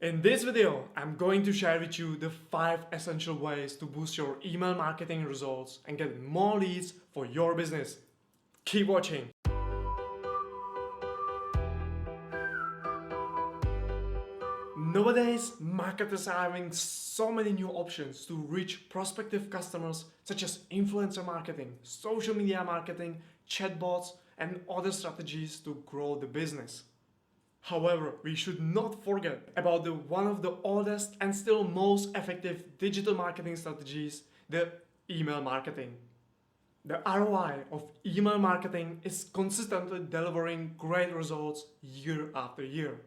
In this video, I'm going to share with you the 5 essential ways to boost your email marketing results and get more leads for your business. Keep watching. Nowadays, marketers are having so many new options to reach prospective customers, such as influencer marketing, social media marketing, chatbots, and other strategies to grow the business. However, we should not forget about one of the oldest and still most effective digital marketing strategies, the email marketing. The ROI of email marketing is consistently delivering great results year after year.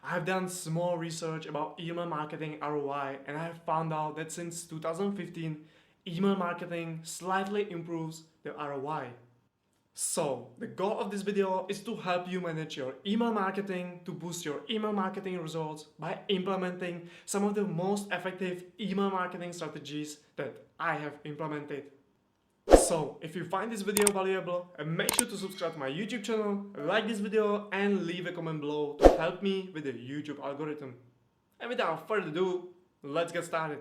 I've done small research about email marketing ROI and I have found out that since 2015, email marketing slightly improves the ROI. So, the goal of this video is to help you manage your email marketing to boost your email marketing results by implementing some of the most effective email marketing strategies that I have implemented. So, if you find this video valuable, make sure to subscribe to my YouTube channel, like this video and leave a comment below to help me with the YouTube algorithm. And without further ado, let's get started.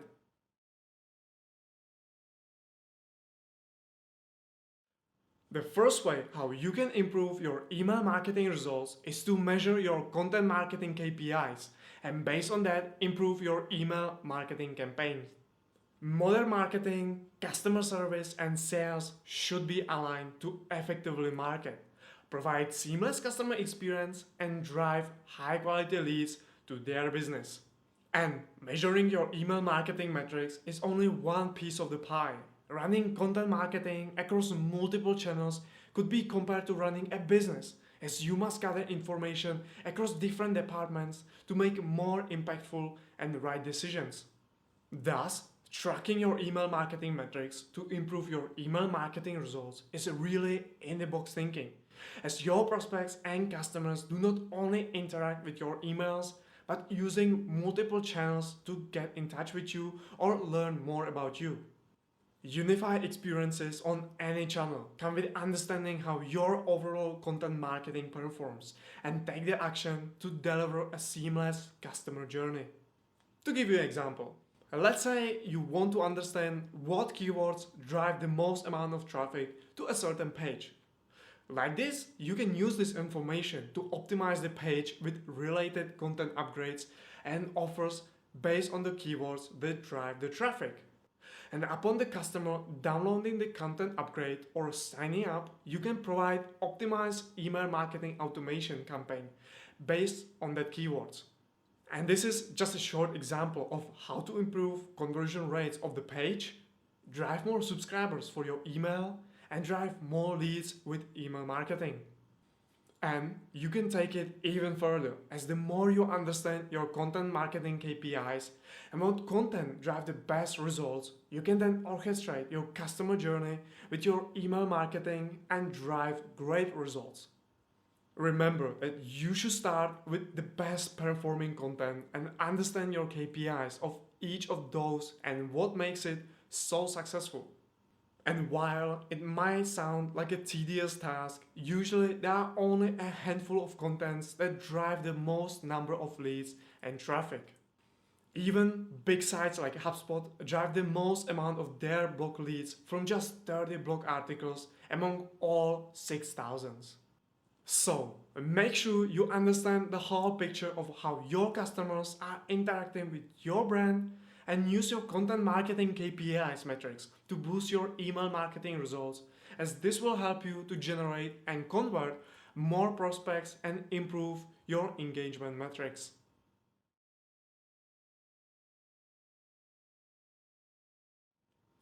The first way how you can improve your email marketing results is to measure your content marketing KPIs and based on that improve your email marketing campaigns. Modern marketing, customer service and sales should be aligned to effectively market, provide seamless customer experience and drive high quality leads to their business. And measuring your email marketing metrics is only one piece of the pie. Running content marketing across multiple channels could be compared to running a business, as you must gather information across different departments to make more impactful and right decisions. Thus, tracking your email marketing metrics to improve your email marketing results is really in-the-box thinking, as your prospects and customers do not only interact with your emails, but using multiple channels to get in touch with you or learn more about you. Unified experiences on any channel come with understanding how your overall content marketing performs and take the action to deliver a seamless customer journey. To give you an example, let's say you want to understand what keywords drive the most amount of traffic to a certain page. Like this, you can use this information to optimize the page with related content upgrades and offers based on the keywords that drive the traffic. And upon the customer downloading the content upgrade or signing up, you can provide optimized email marketing automation campaign based on that keywords. And this is just a short example of how to improve conversion rates of the page, drive more subscribers for your email, and drive more leads with email marketing. And you can take it even further, as the more you understand your content marketing KPIs and what content drive the best results, you can then orchestrate your customer journey with your email marketing and drive great results. Remember that you should start with the best performing content and understand your KPIs of each of those and what makes it so successful. And while it might sound like a tedious task, usually there are only a handful of contents that drive the most number of leads and traffic. Even big sites like HubSpot drive the most amount of their blog leads from just 30 blog articles among all 6,000. So, make sure you understand the whole picture of how your customers are interacting with your brand and use your content marketing KPIs metrics to boost your email marketing results, as this will help you to generate and convert more prospects and improve your engagement metrics.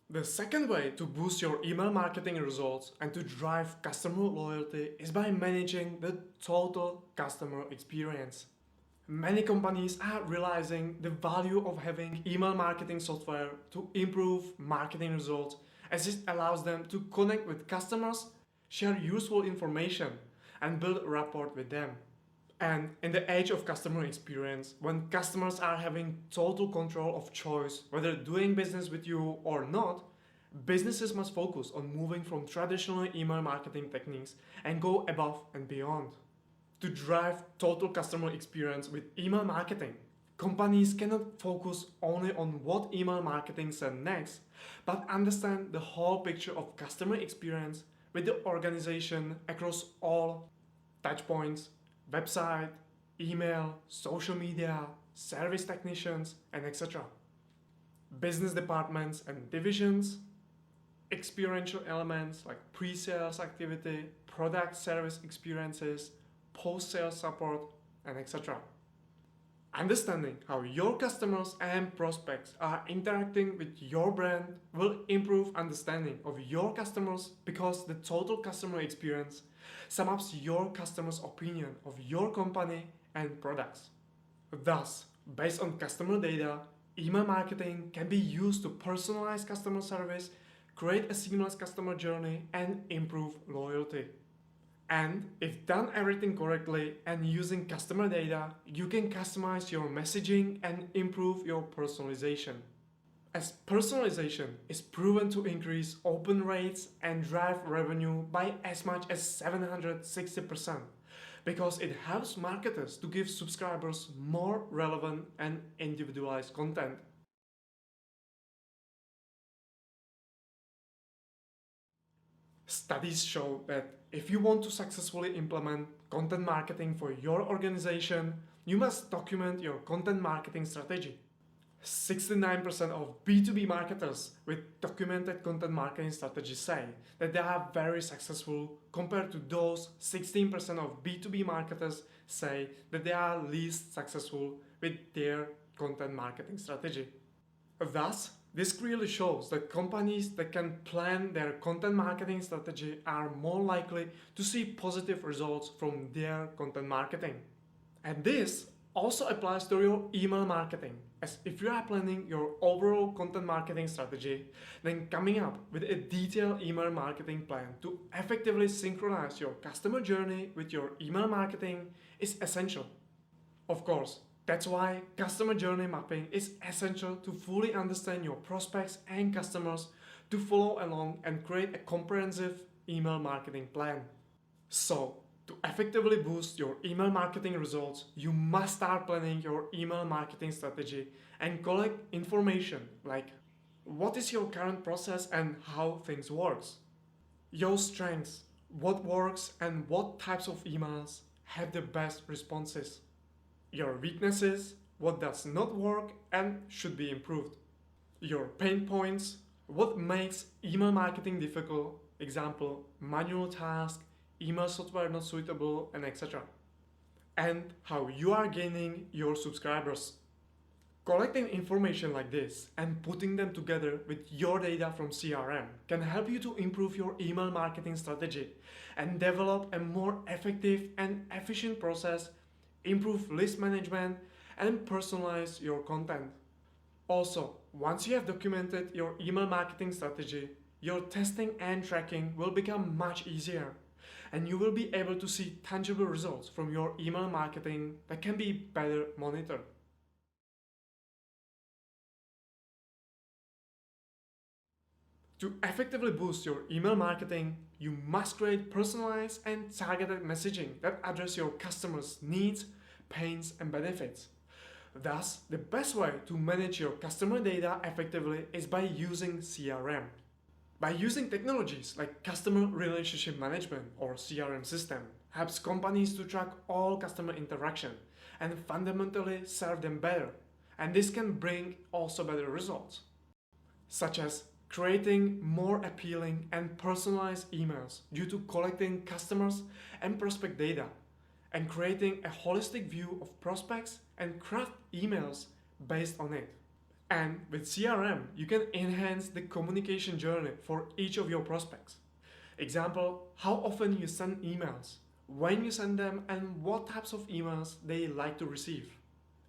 The second way to boost your email marketing results and to drive customer loyalty is by managing the total customer experience. Many companies are realizing the value of having email marketing software to improve marketing results, as it allows them to connect with customers, share useful information, and build rapport with them. And in the age of customer experience, when customers are having total control of choice whether doing business with you or not, businesses must focus on moving from traditional email marketing techniques and go above and beyond. To drive total customer experience with email marketing, Companies cannot focus only on what email marketing send next, but understand the whole picture of customer experience with the organization across all touchpoints, website, email, social media, service technicians, and etc. Business departments and divisions, experiential elements like pre-sales activity, product service experiences, post-sales support, and etc. Understanding how your customers and prospects are interacting with your brand will improve understanding of your customers because the total customer experience sums up your customers' opinion of your company and products. Thus, based on customer data, email marketing can be used to personalize customer service, create a seamless customer journey, and improve loyalty. And if done everything correctly and using customer data, you can customize your messaging and improve your personalization. As personalization is proven to increase open rates and drive revenue by as much as 760%, because it helps marketers to give subscribers more relevant and individualized content. Studies show that if you want to successfully implement content marketing for your organization, you must document your content marketing strategy. 69% of B2B marketers with documented content marketing strategies say that they are very successful, compared to those 16% of B2B marketers say that they are least successful with their content marketing strategy. Thus, this clearly shows that companies that can plan their content marketing strategy are more likely to see positive results from their content marketing. And this also applies to your email marketing, as if you are planning your overall content marketing strategy, then coming up with a detailed email marketing plan to effectively synchronize your customer journey with your email marketing is essential. Of course, that's why customer journey mapping is essential to fully understand your prospects and customers, to follow along and create a comprehensive email marketing plan. So, to effectively boost your email marketing results, you must start planning your email marketing strategy and collect information like what is your current process and how things works, your strengths, what works and what types of emails have the best responses, your weaknesses, what does not work and should be improved, your pain points, what makes email marketing difficult, example, manual task, email software not suitable, and etc. And how you are gaining your subscribers. Collecting information like this and putting them together with your data from CRM can help you to improve your email marketing strategy and develop a more effective and efficient process, improve list management, and personalize your content. Also, once you have documented your email marketing strategy, your testing and tracking will become much easier, and you will be able to see tangible results from your email marketing that can be better monitored. To effectively boost your email marketing, you must create personalized and targeted messaging that address your customers' needs, pains, and benefits. Thus, the best way to manage your customer data effectively is by using CRM. By using technologies like Customer Relationship Management or CRM system helps companies to track all customer interaction and fundamentally serve them better, and this can bring also better results, such as creating more appealing and personalized emails due to collecting customers and prospect data, and creating a holistic view of prospects and craft emails based on it. And with CRM, you can enhance the communication journey for each of your prospects. Example, how often you send emails, when you send them, and what types of emails they like to receive.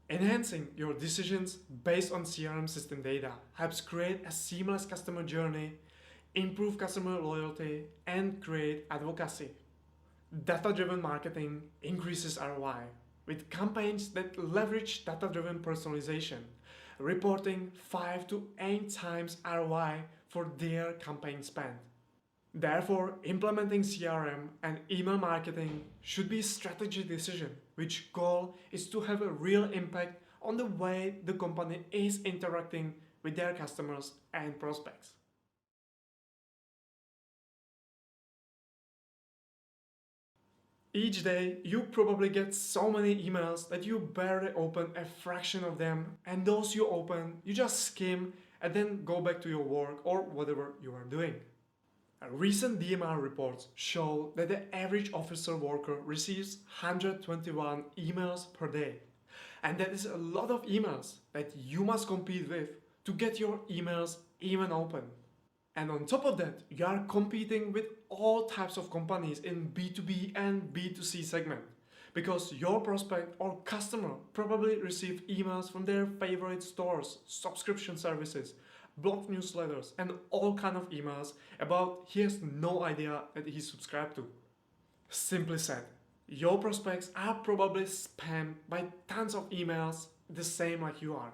Enhancing your decisions based on CRM system data helps create a seamless customer journey, improve customer loyalty, and create advocacy. Data-driven marketing increases ROI with campaigns that leverage data-driven personalization, reporting 5 to 8 times ROI for their campaign spend. Therefore, implementing CRM and email marketing should be a strategic decision, which goal is to have a real impact on the way the company is interacting with their customers and prospects. Each day, you probably get so many emails that you barely open a fraction of them, and those you open, you just skim and then go back to your work or whatever you are doing. Recent DMR reports show that the average officer worker receives 121 emails per day. And that is a lot of emails that you must compete with to get your emails even open. And on top of that, you are competing with all types of companies in B2B and B2C segment. Because your prospect or customer probably received emails from their favorite stores, subscription services, blog newsletters, and all kind of emails about he has no idea that he's subscribed to. Simply said, your prospects are probably spammed by tons of emails the same like you are.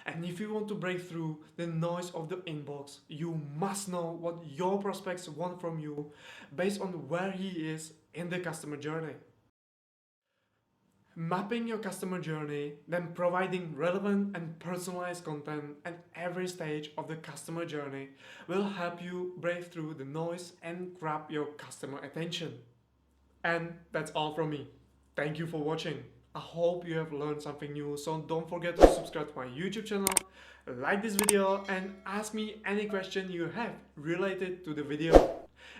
And if you want to break through the noise of the inbox, you must know what your prospects want from you based on where he is in the customer journey. Mapping your customer journey, then providing relevant and personalized content at every stage of the customer journey will help you break through the noise and grab your customer attention. And that's all from me. Thank you for watching. I hope you have learned something new, so don't forget to subscribe to my YouTube channel, like this video, and ask me any question you have related to the video.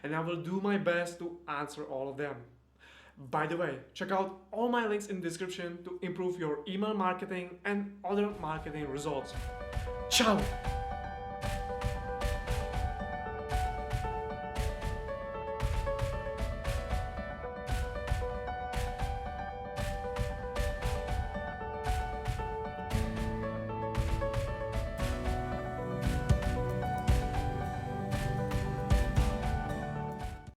And I will do my best to answer all of them. By the way, check out all my links in the description to improve your email marketing and other marketing results. Ciao!